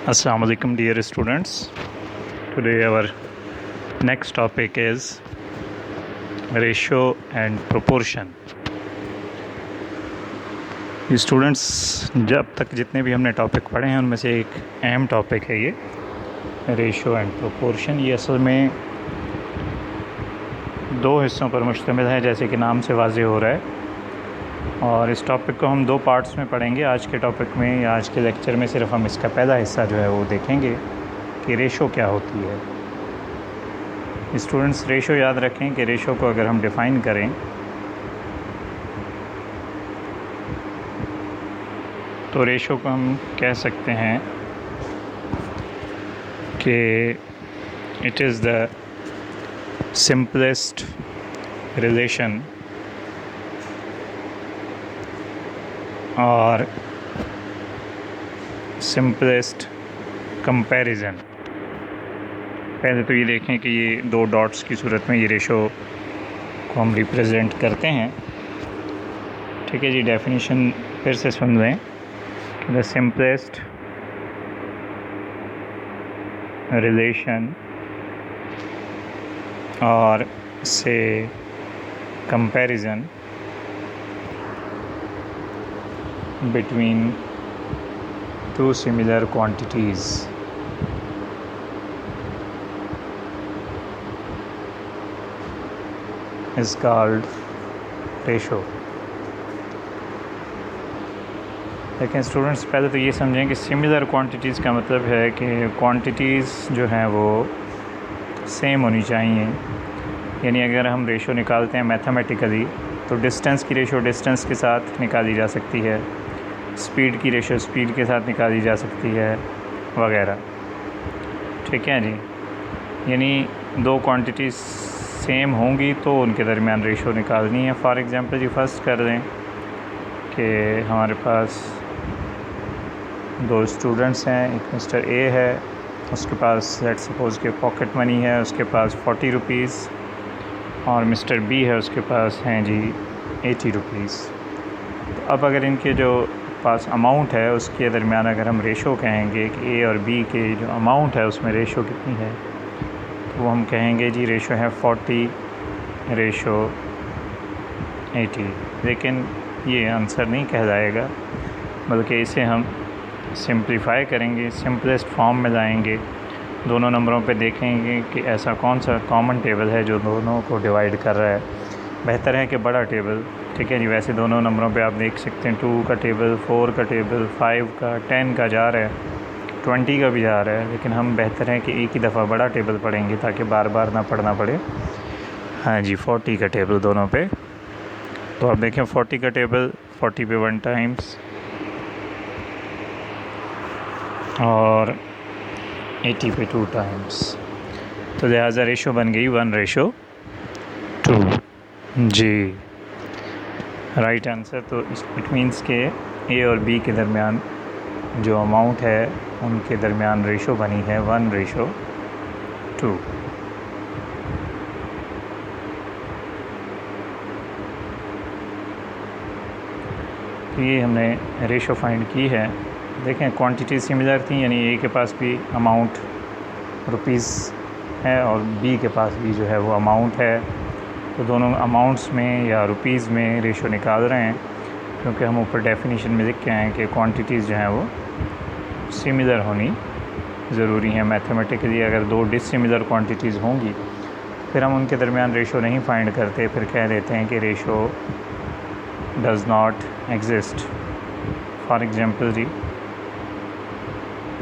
Assalamu alaikum dear students. Today our next topic is ratio and proportion. Students, जब तक जितने भी हमने टॉपिक पढ़े हैं उनमें से एक अहम टॉपिक है ये रेशो एंड प्रोपोर्शन। ये असल में दो हिस्सों पर मुश्तमिल है, जैसे कि नाम से वाज़ेह हो रहा है। और इस टॉपिक को हम दो पार्ट्स में पढ़ेंगे। आज के टॉपिक में या आज के लेक्चर में सिर्फ हम इसका पहला हिस्सा जो है वो देखेंगे कि रेशो क्या होती है। स्टूडेंट्स, रेशो याद रखें कि रेशो को अगर हम डिफ़ाइन करें तो रेशो को हम कह सकते हैं कि it is the simplest relation और सिंपलेस्ट कंपैरिजन। पहले तो ये देखें कि ये दो डॉट्स की सूरत में ये रेशो को हम रिप्रेजेंट करते हैं। ठीक है जी, डेफिनेशन फिर से सुन लें। द सिंपलेस्ट रिलेशन और से comparison between two similar quantities is called ratio। लेकिन स्टूडेंट्स, पहले तो ये समझें कि सिमिलर क्वांटिटीज़ का मतलब है कि क्वांटिटीज़ जो हैं वो सेम होनी चाहिए। यानी अगर हम रेशो निकालते हैं मैथमेटिकली तो डिस्टेंस की रेशो डिस्टेंस के साथ निकाली जा सकती है, स्पीड की रेशो स्पीड के साथ निकाली जा सकती है वगैरह। ठीक है जी, यानी दो क्वांटिटीज़ सेम होंगी तो उनके दरमियान रेशो निकालनी है। फॉर एग्ज़ाम्पल जी, फर्स्ट कर दें कि हमारे पास दो स्टूडेंट्स हैं। एक मिस्टर ए है, उसके पास लेट्स सपोज़ के पॉकेट मनी है, उसके पास 40 रुपीज़, और मिस्टर बी है, उसके पास हैं जी 80 रुपीज़। तो अब अगर इनके जो पास अमाउंट है उसके दरमियान अगर हम रेशो कहेंगे कि ए और बी के जो अमाउंट है उसमें रेशो कितनी है, तो वो हम कहेंगे जी रेशो है 40 रेशो 80। लेकिन ये आंसर नहीं कहलाएगा, बल्कि इसे हम सिंप्लीफाई करेंगे, सिंपलेस्ट फॉर्म में लाएंगे। दोनों नंबरों पे देखेंगे कि ऐसा कौन सा कॉमन टेबल है जो दोनों को डिवाइड कर रहा है। बेहतर है कि बड़ा टेबल। ठीक है जी, वैसे दोनों नंबरों पे आप देख सकते हैं 2 का टेबल, 4 का टेबल, 5 का, 10 का जा रहा है, 20 का भी जा रहा है। लेकिन हम बेहतर है कि एक ही दफ़ा बड़ा टेबल पढ़ेंगे ताकि बार बार ना पढ़ना पड़े। हाँ जी, 40 का टेबल दोनों पे। तो आप देखें 40 का टेबल, 40 पे 1 टाइम्स और 80 पे 2 टाइम्स। तो लिहाजा रेशो बन गई 1:2 जी, राइट आंसर। तो इट मीन्स के ए और बी के दरमियान जो अमाउंट है उनके दरमियान रेशो बनी है 1:2। तो ये हमने रेशो फाइंड की है। देखें क्वांटिटी सिमिलर थी, यानी ए के पास भी अमाउंट रुपीज़ है और बी के पास भी जो है वो अमाउंट है। तो दोनों अमाउंट्स में या रुपीज़ में रेशो निकाल रहे हैं, क्योंकि हम ऊपर डेफिनेशन में लिख के आए हैं कि क्वांटिटीज़ जो हैं वो सिमिलर होनी ज़रूरी है। मैथमेटिकली अगर दो डिसिमिलर क्वांटिटीज़ होंगी फिर हम उनके दरमियान रेशो नहीं फाइंड करते, फिर कह देते हैं कि ratio does not exist. For example जी,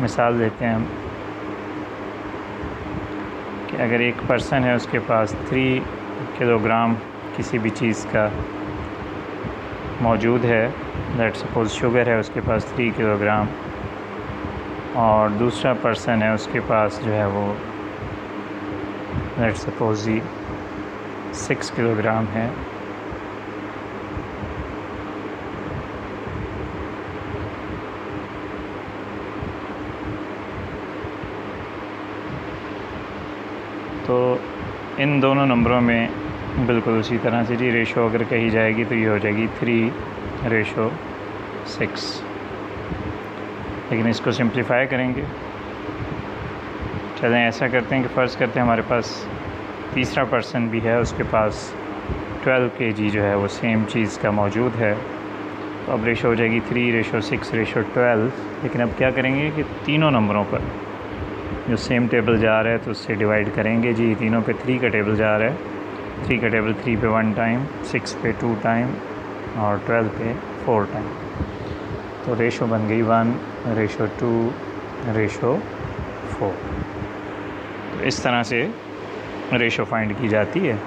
मिसाल देते हैं हम कि अगर एक पर्सन है उसके पास 3 किलोग्राम किसी भी चीज़ का मौजूद है, लेट्स सपोज़ शुगर है उसके पास 3 किलोग्राम, और दूसरा पर्सन है उसके पास जो है वो लेट्स सपोज़ 6 किलोग्राम है। तो इन दोनों नंबरों में बिल्कुल उसी तरह से जी रेशो अगर कही जाएगी तो ये हो जाएगी 3:6। लेकिन इसको सिंप्लीफाई करेंगे चलें ऐसा करते हैं कि फ़र्ज़ करते हैं हमारे पास तीसरा पर्सन भी है, उसके पास 12 kg जो है वो सेम चीज़ का मौजूद है। तो अब रेशो हो जाएगी 3:6:12। लेकिन अब क्या करेंगे कि तीनों नंबरों पर जो सेम टेबल जा रहा है तो उससे डिवाइड करेंगे जी। तीनों पे 3 का टेबल जा रहा है, 3 का टेबल 3 पे 1 टाइम, 6 पे 2 टाइम और 12 पे 4 टाइम। तो रेशो बन गई 1:2:4। तो इस तरह से रेशो फाइंड की जाती है।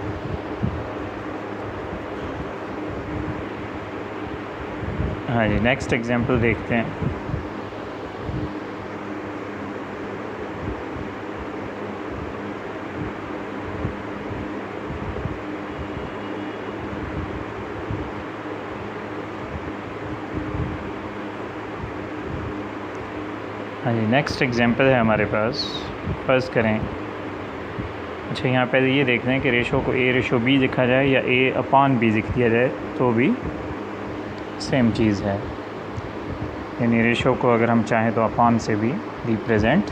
हाँ जी, नेक्स्ट एग्जांपल देखते हैं। हाँ जी, नेक्स्ट एग्जांपल है हमारे पास। फ़र्ज़ करें, अच्छा यहाँ पे ये देख रहे हैं कि रेशो को A/B लिखा जाए या A/B लिख दिया जाए तो भी सेम चीज़ है। यानी रेशो को अगर हम चाहें तो अपॉन से भी रिप्रेजेंट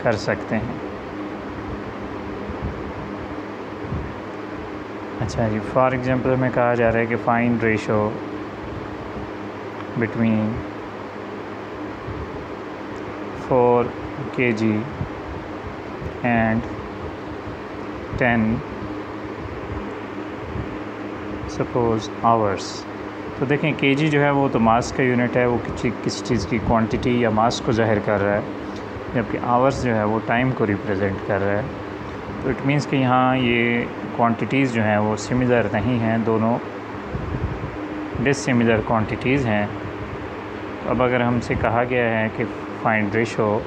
कर सकते हैं। अच्छा जी, फॉर एग्ज़ाम्पल हमें कहा जा रहा है कि find ratio between 4 kg and 10 suppose hours. तो देखें kg जो है वो तो मास का यूनिट है, वो किस चीज़ की क्वांटिटी या मास को ज़ाहिर कर रहा है, जबकि आवर्स जो है वो टाइम को रिप्रेजेंट कर रहा है। तो इट मीन्स कि यहाँ ये क्वांटिटीज़ जो हैं वो सिमिलर नहीं हैं, दोनों डिसिमिलर क्वांटिटीज़ हैं। तो अब अगर हमसे कहा गया है कि फाइंड रेशो,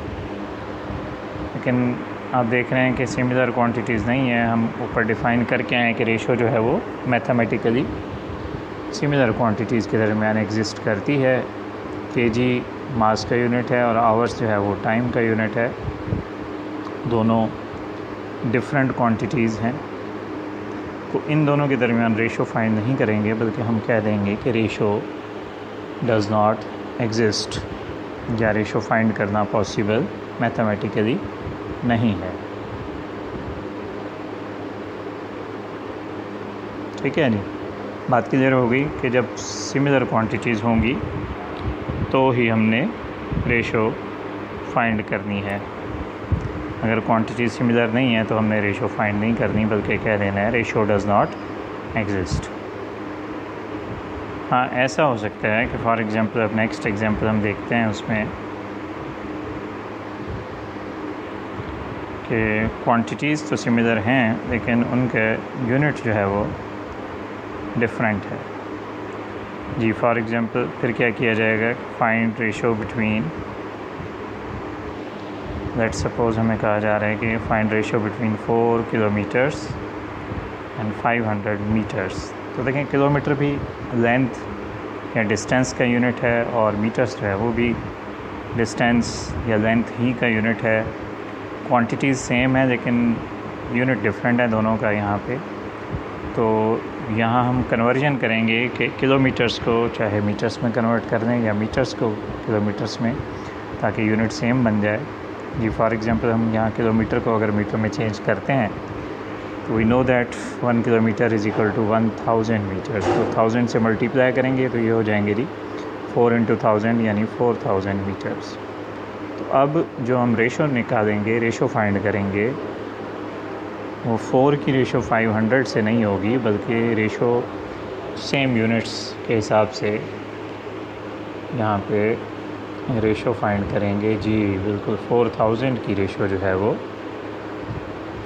लेकिन आप देख रहे हैं कि सिमिलर क्वांटिटीज़ नहीं है। हम ऊपर डिफ़ाइन करके आए कि रेशो जो है वो मैथमेटिकली सिमिलर क्वांटिटीज़ के दरमियान एग्जिस्ट करती है। kg मास का यूनिट है और आवर्स जो है वो टाइम का यूनिट है। दोनों डिफरेंट क्वांटिटीज़ हैं, तो इन दोनों के दरमियान रेशो फाइंड नहीं करेंगे, बल्कि हम कह देंगे कि रेशो डज़ नॉट एग्जिस्ट, या रेशो फाइंड करना पॉसिबल मैथमेटिकली नहीं है। ठीक है जी, बात क्लियर हो गई कि जब सिमिलर क्वांटिटीज़ होंगी तो ही हमने रेशो फाइंड करनी है। अगर क्वांटिटी सिमिलर नहीं है तो हमने रेशो फाइंड नहीं करनी, बल्कि कह देना है रेशो डज़ नॉट एग्जिस्ट। हाँ, ऐसा हो सकता है कि फॉर एग्ज़ाम्पल अब नेक्स्ट एग्ज़ाम्पल हम देखते हैं उसमें कि क्वांटिटीज़ तो सिमिलर हैं लेकिन उनके यूनिट जो है वो डिफरेंट है जी। फॉर एग्ज़ाम्पल फिर क्या किया जाएगा, find ratio between, let's suppose हमें कहा जा रहा है कि find ratio between 4 kilometres and 500 metres. तो देखें, किलोमीटर भी लेंथ या डिस्टेंस का यूनिट है और मीटर्स जो है वो भी डिस्टेंस या लेंथ ही का यूनिट है। क्वांटिटीज़ सेम है लेकिन यूनिट डिफरेंट है दोनों का यहाँ पे। तो यहाँ हम कन्वर्जन करेंगे कि किलोमीटर्स को चाहे मीटर्स में कन्वर्ट कर दें या मीटर्स को किलोमीटर्स में, ताकि यूनिट सेम बन जाए जी। फॉर एग्ज़ाम्पल हम यहाँ किलोमीटर को अगर मीटर में चेंज करते हैं तो we know that 1 kilometre is equal to 1000 metres. तो 1000 से मल्टीप्लाई करेंगे तो ये हो जाएंगे जी 4 × 1000 यानी 4000 मीटर्स। तो अब जो हम रेशो निकालेंगे, रेशो फाइंड करेंगे, वो 4 की रेशो 500 से नहीं होगी, बल्कि रेशो सेम यूनिट्स के हिसाब से यहाँ पे रेशो फाइंड करेंगे जी। बिल्कुल 4000 की रेशो जो है वो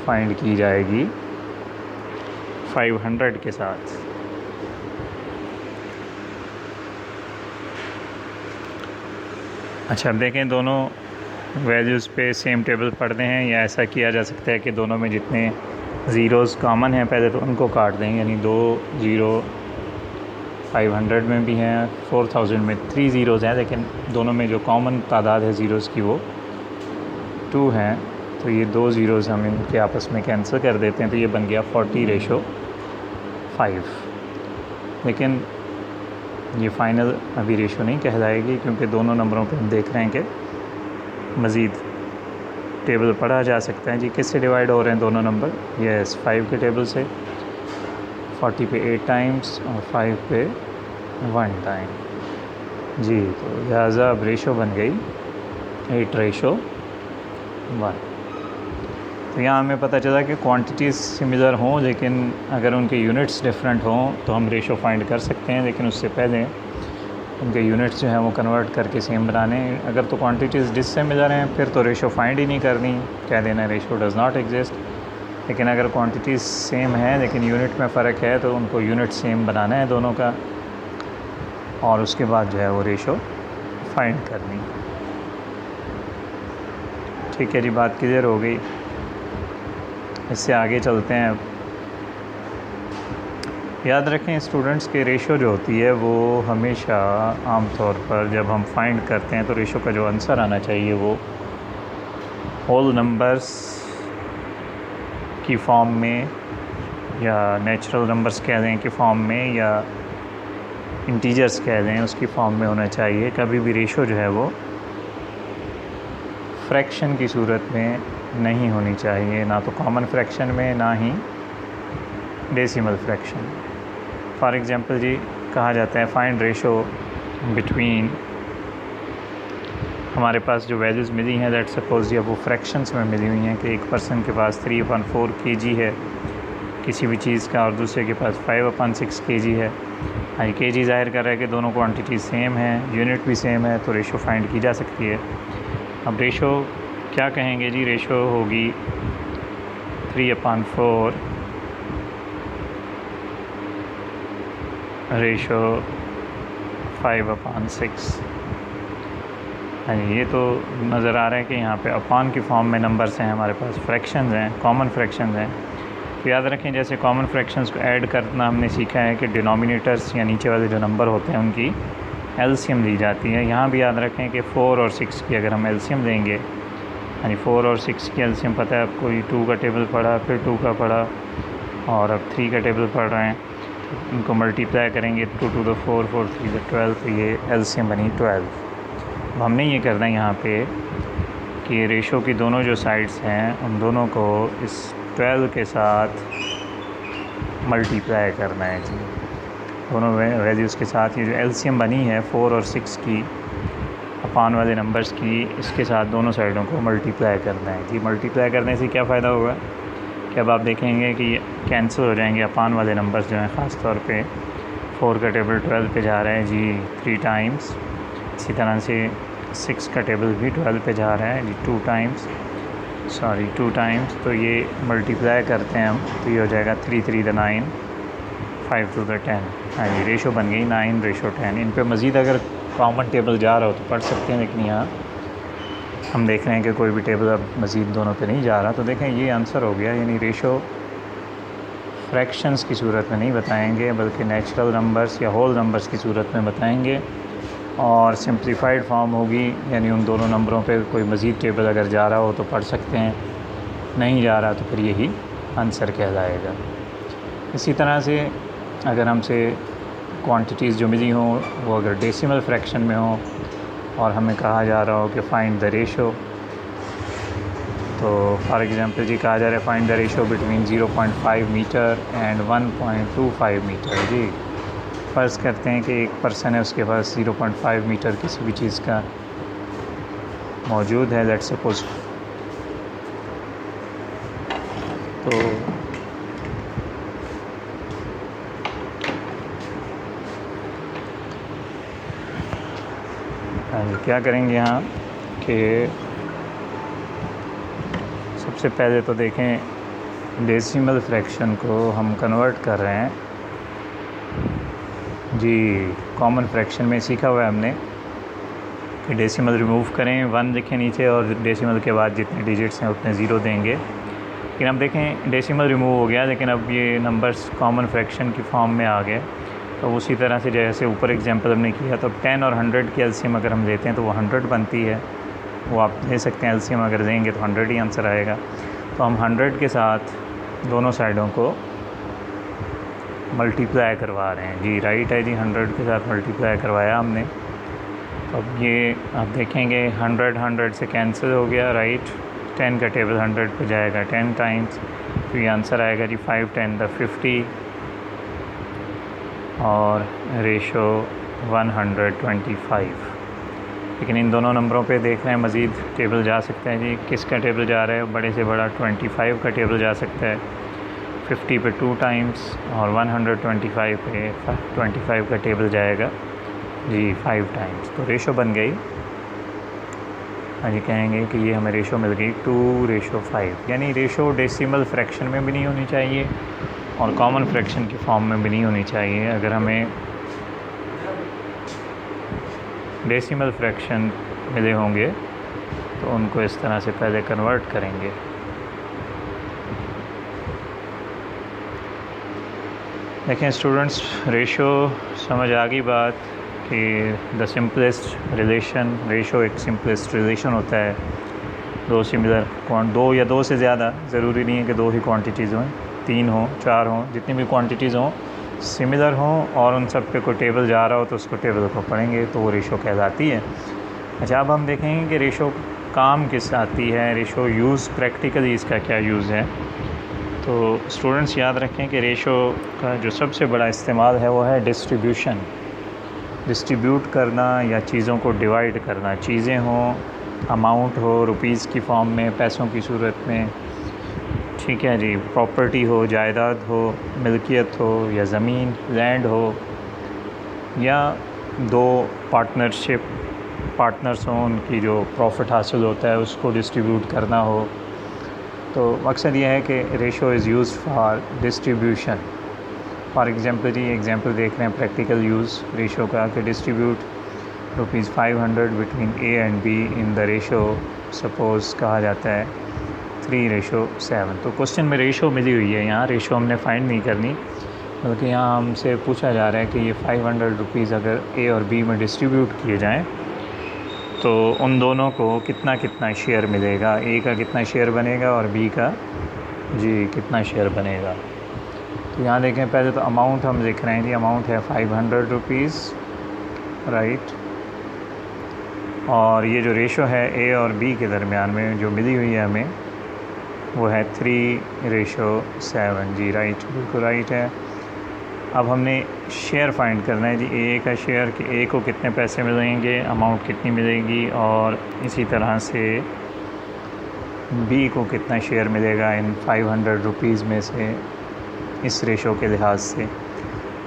फाइंड की जाएगी 500 के साथ। अच्छा, अब देखें दोनों वैल्यूज़ पे सेम टेबल पढ़ते हैं, या ऐसा किया जा सकता है कि दोनों में जितने ज़ीरोज़ कॉमन हैं पहले तो उनको काट दें, यानी 2 ज़ीरो 500 में भी हैं, 4000 में 3 ज़ीरोज़ हैं, लेकिन दोनों में जो कॉमन तादाद है ज़ीरोज़ की वो 2 हैं। तो ये 2 ज़ीरोज़ हम इनके आपस में कैंसिल कर देते हैं, तो ये बन गया 40:5। लेकिन ये फ़ाइनल अभी रेशो नहीं कहलाएगी, क्योंकि दोनों नंबरों पे हम देख रहे हैं कि मज़ीद टेबल पढ़ा जा सकता है जी। किससे डिवाइड हो रहे हैं दोनों नंबर? यस, 5 के टेबल से। 40 पे 8 टाइम्स और 5 पे 1 टाइम जी। तो लिहाजा अब रेशो बन गई 8:1। तो यहाँ हमें पता चला कि क्वांटिटीज़ सिमिलर हों, लेकिन अगर उनके यूनिट्स डिफरेंट हों तो हम रेशो फाइंड कर सकते हैं, लेकिन उससे पहले उनके यूनिट्स जो हैं वो कन्वर्ट करके सेम बनाने। अगर तो क्वांटिटीज़ डिससिमिलर हैं फिर तो रेशो फाइंड ही नहीं करनी, कह देना रेशो डज़ नॉट एग्जिस्ट। लेकिन अगर क्वांटिटीज़ सेम है लेकिन यूनिट में फ़र्क है तो उनको यूनिट सेम बनाना है दोनों का, और उसके बाद जो है वो रेशो फाइंड करनी। ठीक है जी, बात क्लियर हो गई। इससे आगे चलते हैं। याद रखें स्टूडेंट्स के रेशो जो होती है वो हमेशा आमतौर पर जब हम फाइंड करते हैं तो रेशो का जो आंसर आना चाहिए वो होल नंबर्स की फॉर्म में या नेचुरल नंबर्स कह दें कि फॉर्म में, या इंटीजर्स कह दें उसकी फॉर्म में होना चाहिए। कभी भी रेशो जो है वो फ्रैक्शन की सूरत में नहीं होनी चाहिए, ना तो कॉमन फ्रैक्शन में ना ही डेसिमल फ्रैक्शन। फॉर एग्ज़ाम्पल जी कहा जाता है फाइंड रेशो बिटवीन, हमारे पास जो वैल्यूज़ मिली हैं दैट सपोज या वो फ्रैक्शंस में मिली हुई हैं कि एक पर्सन के पास 3/4 kg है किसी भी चीज़ का और दूसरे के पास 5/6 kg है। हाँ, kg ज़ाहिर कर रहा है कि दोनों क्वांटिटी सेम है, यूनिट भी सेम है, तो रेशो फाइंड की जा सकती है। अब रेशो क्या कहेंगे जी? रेशो होगी 3/4 रेशो 5/6। हाँ, ये तो नज़र आ रहा है कि यहाँ पे अपान की फॉर्म में नंबर्स हैं, हमारे पास फ्रैक्शंस हैं, कॉमन फ्रैक्शंस हैं। तो याद रखें जैसे कॉमन फ्रैक्शंस को ऐड करना हमने सीखा है कि डिनोमिनेटर्स या नीचे वाले जो नंबर होते हैं उनकी एलसीएम ली जाती है। यहाँ भी याद रखें कि 4 और 6 की अगर हम एलसीएम लेंगे, यानी 4 और 6 की एलसीएम पता है आपको, 2 का टेबल पढ़ा, फिर 2 का पढ़ा और अब 3 का टेबल पढ़ रहे हैं, इनको मल्टीप्लाई करेंगे 2 to the 4, 4 3 the 12, तो ये एलसीएम बनी 12। अब हमने ये करना है यहाँ पे कि रेशो की दोनों जो साइड्स हैं उन दोनों को इस 12 के साथ मल्टीप्लाई करना है जी। दोनों वैल्यूज़ के साथ ये जो एलसीएम बनी है 4 और 6 की अपान वाले नंबर्स की, इसके साथ दोनों साइडों को मल्टीप्लाई करना है जी। मल्टीप्लाई करने से क्या फ़ायदा होगा कि अब आप देखेंगे कि कैंसिल हो जाएंगे अपान वाले नंबर्स जो हैं, ख़ास तौर पे 4 का टेबल 12 पे जा रहा है जी 3 टाइम्स, इसी तरह से 6 का टेबल भी 12 पे जा रहा है जी 2 टाइम्स। तो ये मल्टीप्लाई करते हैं हम तो ये हो जाएगा 3 3 the 9, 5 2 the 10। हाँ जी, रेशो बन गई 9:10। इन पे मज़ीद अगर कॉमन टेबल जा रहा हो तो पढ़ सकते हैं, लेकिन यहाँ हम देख रहे हैं कि कोई भी टेबल अब मज़ीद दोनों पे नहीं जा रहा। तो देखें ये आंसर हो गया, यानी रेशो फ्रैक्शंस की सूरत में नहीं बताएंगे बल्कि नेचुरल नंबर्स या होल नंबर्स की सूरत में बताएंगे, और सिंप्लीफाइड फॉर्म होगी, यानी उन दोनों नंबरों पे कोई मज़ीद टेबल अगर जा रहा हो तो पढ़ सकते हैं, नहीं जा रहा तो फिर यही आंसर कहलाएगा। इसी तरह से अगर हमसे क्वांटिटीज़ जो मिली हों वो अगर डेसिमल फ्रैक्शन में हो और हमें कहा जा रहा हो कि फ़ाइंड द रेशो, तो फॉर एग्ज़ाम्पल जी कहा जा रहा है find the ratio between 0.5 metre and 1.25 metre जी। फ़र्ज़ करते हैं कि एक पर्सन है उसके पास 0.5 मीटर किसी भी चीज़ का मौजूद है, लेट्स सपोज। तो क्या करेंगे यहाँ कि सबसे पहले तो देखें डेसिमल फ्रैक्शन को हम कन्वर्ट कर रहे हैं जी। कॉमन फ्रैक्शन में सीखा हुआ है हमने कि डेसिमल रिमूव करें, 1 लिखें नीचे और डेसिमल के बाद जितने डिजिट्स हैं उतने ज़ीरो देंगे। लेकिन अब देखें डेसिमल रिमूव हो गया, लेकिन अब ये नंबर्स कॉमन फ्रैक्शन की फॉर्म में आ गए। तो उसी तरह से जैसे ऊपर एग्जांपल हमने किया, तो 10 और 100 की एलसीएम अगर हम लेते हैं तो वो 100 बनती है। वो आप ले सकते हैं, एलसीएम अगर देंगे तो 100 ही आंसर आएगा। तो हम 100 के साथ दोनों साइडों को मल्टीप्लाई करवा रहे हैं जी। राइट है जी, 100 के साथ मल्टीप्लाई करवाया हमने। तो अब ये आप देखेंगे 100 100 से कैंसिल हो गया, राइट। 10 का टेबल 100 पे जाएगा 10 टाइम्स, तो ये आंसर आएगा जी 5 10 द 50 और रेशो 125। लेकिन इन दोनों नंबरों पे देख रहे हैं मज़ीद टेबल जा सकता है जी। किसका टेबल जा रहा है? बड़े से बड़ा 25 का टेबल जा सकता है 50 पे 2 टाइम्स और 125 पे 25 का टेबल जाएगा जी 5 टाइम्स। तो रेशो बन गई, हाँ जी, कहेंगे कि ये हमें रेशो मिल गई 2:5। यानी रेशो डेसिमल फ्रैक्शन में भी नहीं होनी चाहिए और कॉमन फ्रैक्शन की फॉर्म में भी नहीं होनी चाहिए। अगर हमें डेसिमल फ्रैक्शन मिले होंगे तो उनको इस तरह से पहले कन्वर्ट करेंगे। देखें स्टूडेंट्स, रेशो समझ आ गई बात कि द सिंपलेस्ट रिलेशन, रेशो एक सिंपलेस्ट रिलेशन होता है। दो या दो से ज़्यादा, ज़रूरी नहीं है कि 2 ही क्वांटिटीज़ हों, 3 हों, 4 हों, जितनी भी क्वांटिटीज़ हों सिमिलर हों और उन सब पे कोई टेबल जा रहा हो तो उसको टेबल को पढ़ेंगे तो वो रेशो कहलाती है। अच्छा, अब हम देखेंगे कि रेशो काम किस आती है, रेशो यूज़ प्रैक्टिकली इसका क्या यूज़ है। तो स्टूडेंट्स याद रखें कि रेशो का जो सबसे बड़ा इस्तेमाल है वो है डिस्ट्रीब्यूशन, डिस्ट्रीब्यूट करना या चीज़ों को डिवाइड करना। चीज़ें हों, अमाउंट हो रुपीज़ की फॉर्म में, पैसों की सूरत में, ठीक है जी, प्रॉपर्टी हो, जायदाद हो, मिल्कियत हो या ज़मीन लैंड हो, या 2 पार्टनर्स हों, उनकी जो प्रॉफिट हासिल होता है उसको डिस्ट्रीब्यूट करना हो। तो मकसद ये है कि ratio is used for distribution. For example जी, एग्ज़ाम्पल देख रहे हैं प्रैक्टिकल यूज़ रेशो का कि distribute ₹500 between A and B in the ratio, suppose कहा जाता है 3:7। तो क्वेश्चन में रेशो मिली हुई है, यहाँ रेशो हमने फाइंड नहीं करनी, बल्कि यहाँ हमसे पूछा जा रहा है कि ये ₹500 अगर ए और बी में डिस्ट्रीब्यूट किए जाएं तो उन दोनों को कितना कितना शेयर मिलेगा, ए का कितना शेयर बनेगा और बी का जी कितना शेयर बनेगा। तो यहाँ देखें, पहले तो अमाउंट हम लिख रहे हैं जी, अमाउंट है ₹500, राइट। और ये जो रेशो है ए और बी के दरमियान में जो मिली हुई है हमें वो है 3:7 जी, राइट, बिल्कुल राइट है। अब हमने शेयर फाइंड करना है जी, ए का शेयर कि ए को कितने पैसे मिलेंगे, अमाउंट कितनी मिलेगी, और इसी तरह से बी को कितना शेयर मिलेगा इन ₹500 में से, इस रेशो के लिहाज से।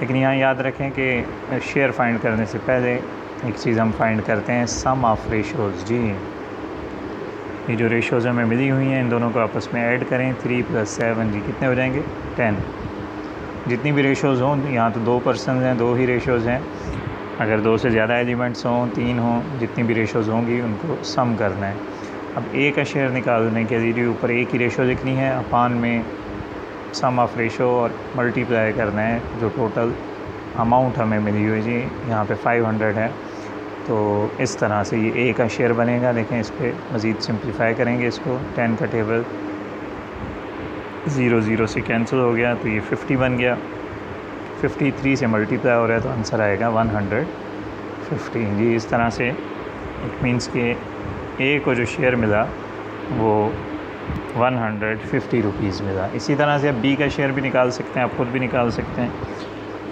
लेकिन यहाँ याद रखें कि शेयर फाइंड करने से पहले एक चीज़ हम फाइंड करते हैं, सम ऑफ़ रेशोज़ जी। ये जो रेशोज़ हमें मिली हुई हैं इन दोनों को आपस में ऐड करें, 3 + 7 जी कितने हो जाएंगे 10। जितनी भी रेशोज़ हों, यहाँ तो 2 पर्सन हैं, 2 ही रेशोज़ हैं। अगर 2 से ज़्यादा एलिमेंट्स हों, 3 हों, जितनी भी रेशोज़ होंगी उनको सम करना है। अब ए का शेयर निकालने के लिए ऊपर ए की रेशो लिखनी है, अपान में सम ऑफ़ रेशो और मल्टीप्लाई करना है जो टोटल अमाउंट हमें मिली हुई जी, यहाँ पे 500 है। तो इस तरह से ये ए का शेयर बनेगा। देखें, इस पर मज़ीद सिंप्लीफाई करेंगे इसको, 10 का टेबल 0 0 से कैंसिल हो गया तो ये 50 बन गया, 53 से मल्टीप्लाई हो रहा है तो आंसर आएगा 150 जी। इस तरह से इट मीन्स कि ए को जो शेयर मिला वो 150 मिला। इसी तरह से अब बी का शेयर भी निकाल सकते हैं, आप खुद भी निकाल सकते हैं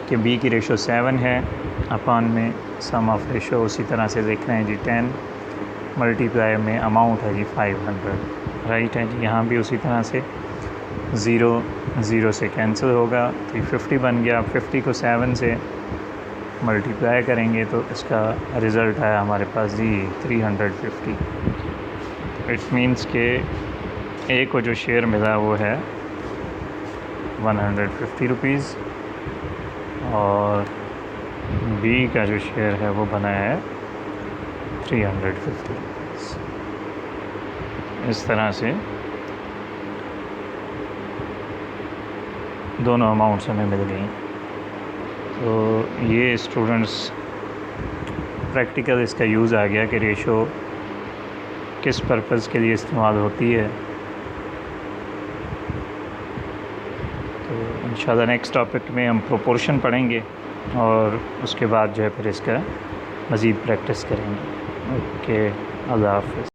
कि बी की रेशो 7 है, अपान में सम ऑफ़ रेशो उसी तरह से देख रहे हैं जी 10, मल्टीप्लाई में अमाउंट है जी 500, राइट है जी। यहाँ भी उसी तरह से 0 0 से कैंसिल होगा तो ये 50 बन गया। 50 को 7 से मल्टीप्लाई करेंगे तो इसका रिज़ल्ट आया हमारे पास जी 350। इट मीन्स के ए को जो शेयर मिला वो है 150 और बी का जो शेयर है वो बना है 350। इस तरह से दोनों अमाउंट्स हमें मिल गई। तो ये स्टूडेंट्स प्रैक्टिकल इसका यूज़ आ गया कि रेशो किस पर्पज़ के लिए इस्तेमाल होती है। तो इंशाल्लाह नेक्स्ट टॉपिक में हम प्रोपोर्शन पढ़ेंगे और उसके बाद जो है फिर इसका मज़ीद प्रैक्टिस करेंगे। ओके, अल्लाह हाफ़िज़।